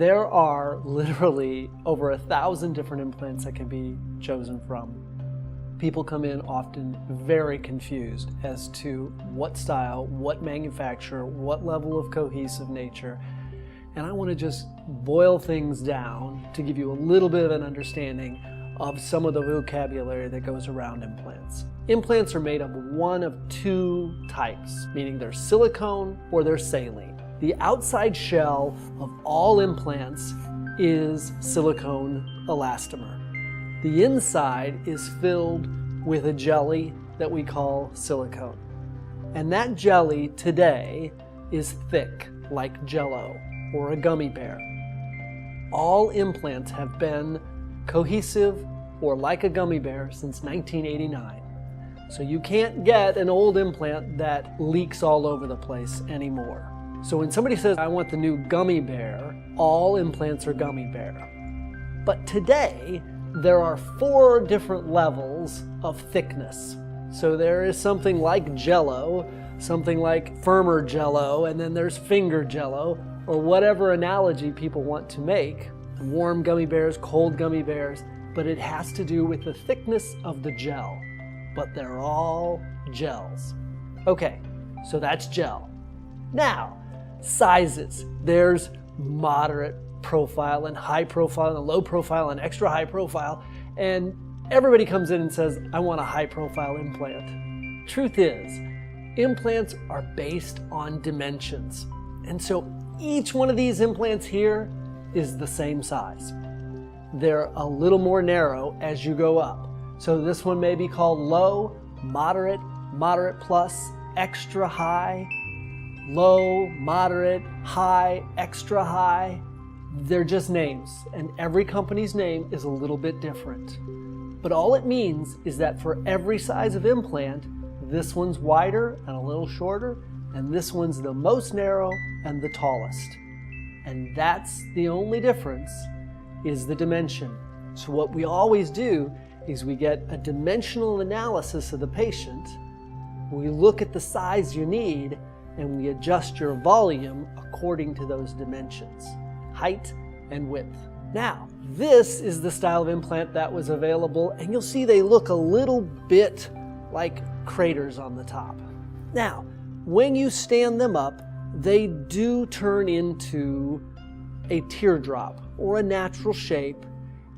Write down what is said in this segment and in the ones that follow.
There are literally over 1,000 different implants that can be chosen from. People come in often very confused as to what style, what manufacturer, what level of cohesive nature. And I want to just boil things down to give you a little bit of an understanding of some of the vocabulary that goes around implants. Implants are made of one of two types, meaning they're silicone or they're saline. The outside shell of all implants is silicone elastomer. The inside is filled with a jelly that we call silicone. And that jelly today is thick, like Jell-O or a gummy bear. All implants have been cohesive or like a gummy bear since 1989. So you can't get an old implant that leaks all over the place anymore. So when somebody says, I want the new gummy bear, all implants are gummy bear. But today, there are 4 different levels of thickness. So there is something like Jell-O, something like firmer Jell-O, and then there's finger Jell-O, or whatever analogy people want to make. Warm gummy bears, cold gummy bears, but it has to do with the thickness of the gel. But they're all gels. Okay, so that's gel. Now, sizes. There's moderate profile and high profile and low profile and extra high profile, and everybody comes in and says, I want a high profile implant. Truth is, implants are based on dimensions. And so each one of these implants here is the same size. They're a little more narrow as you go up. So this one may be called low, moderate, moderate plus, extra high, low, moderate, high, extra high. They're just names, and every company's name is a little bit different. But all it means is that for every size of implant, this one's wider and a little shorter, and this one's the most narrow and the tallest. And that's the only difference, is the dimension. So what we always do is we get a dimensional analysis of the patient, we look at the size you need, and we adjust your volume according to those dimensions, height and width. Now, this is the style of implant that was available, and you'll see they look a little bit like craters on the top. Now, when you stand them up, they do turn into a teardrop or a natural shape,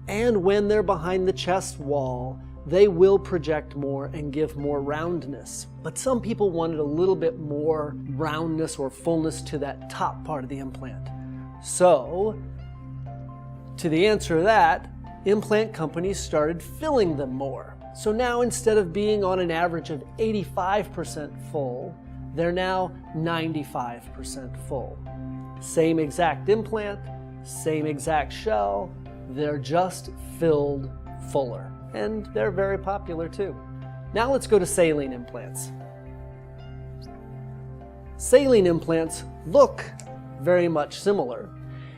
and when they're behind the chest wall, they will project more and give more roundness. But some people wanted a little bit more roundness or fullness to that top part of the implant. So, to the answer to that, implant companies started filling them more. So now instead of being on an average of 85% full, they're now 95% full. Same exact implant, same exact shell, they're just filled fuller. And they're very popular too. Now let's go to saline implants. Saline implants look very much similar,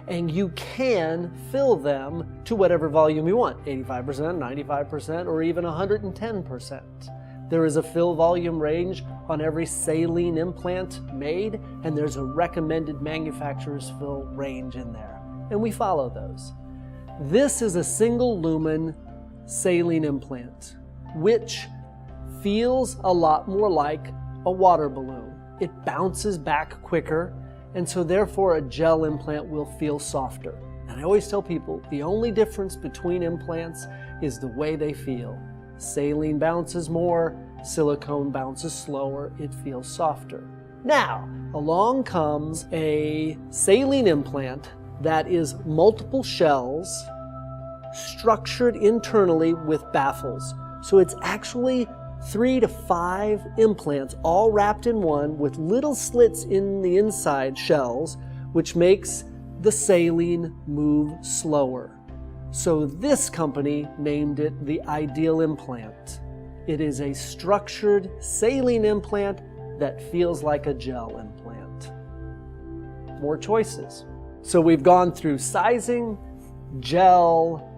and you can fill them to whatever volume you want, 85%, 95%, or even 110%. There is a fill volume range on every saline implant made, and there's a recommended manufacturer's fill range in there, and we follow those. This is a single lumen saline implant, which feels a lot more like a water balloon. It bounces back quicker, and so therefore a gel implant will feel softer. And I always tell people the only difference between implants is the way they feel. Saline bounces more, silicone bounces slower, it feels softer. Now, along comes a saline implant that is multiple shells structured internally with baffles. So it's actually 3 to 5 implants all wrapped in one with little slits in the inside shells, which makes the saline move slower. So this company named it the Ideal Implant. It is a structured saline implant that feels like a gel implant. More choices. So we've gone through sizing, gel,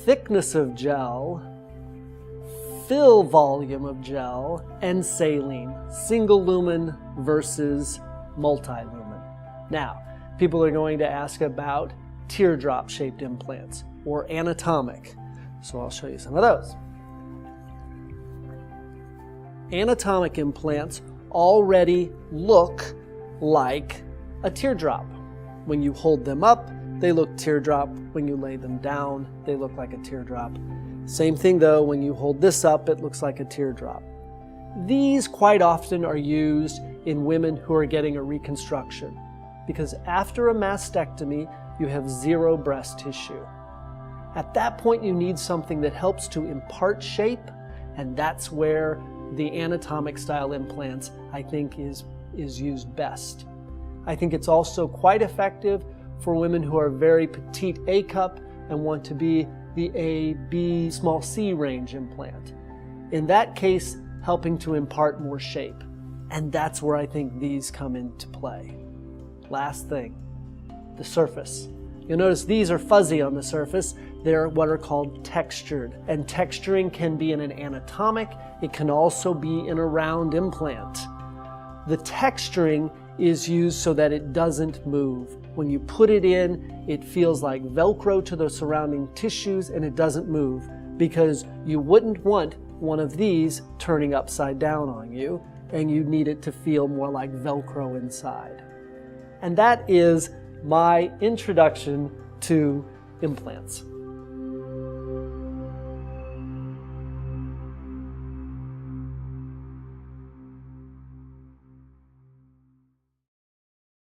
thickness of gel, fill volume of gel, and saline, single lumen versus multi-lumen. Now, people are going to ask about teardrop-shaped implants or anatomic. So I'll show you some of those. Anatomic implants already look like a teardrop. When you hold them up, they look teardrop. When you lay them down, they look like a teardrop. Same thing though, when you hold this up, it looks like a teardrop. These quite often are used in women who are getting a reconstruction because after a mastectomy, you have zero breast tissue. At that point, you need something that helps to impart shape, and that's where the anatomic style implants, I think, is used best. I think it's also quite effective for women who are very petite A cup and want to be the A, B, small c range implant. In that case, helping to impart more shape. And that's where I think these come into play. Last thing, the surface. You'll notice these are fuzzy on the surface. They're what are called textured. And texturing can be in an anatomic, it can also be in a round implant. The texturing is used so that it doesn't move. When you put it in, it feels like Velcro to the surrounding tissues and it doesn't move because you wouldn't want one of these turning upside down on you, and you need it to feel more like Velcro inside. And that is my introduction to implants.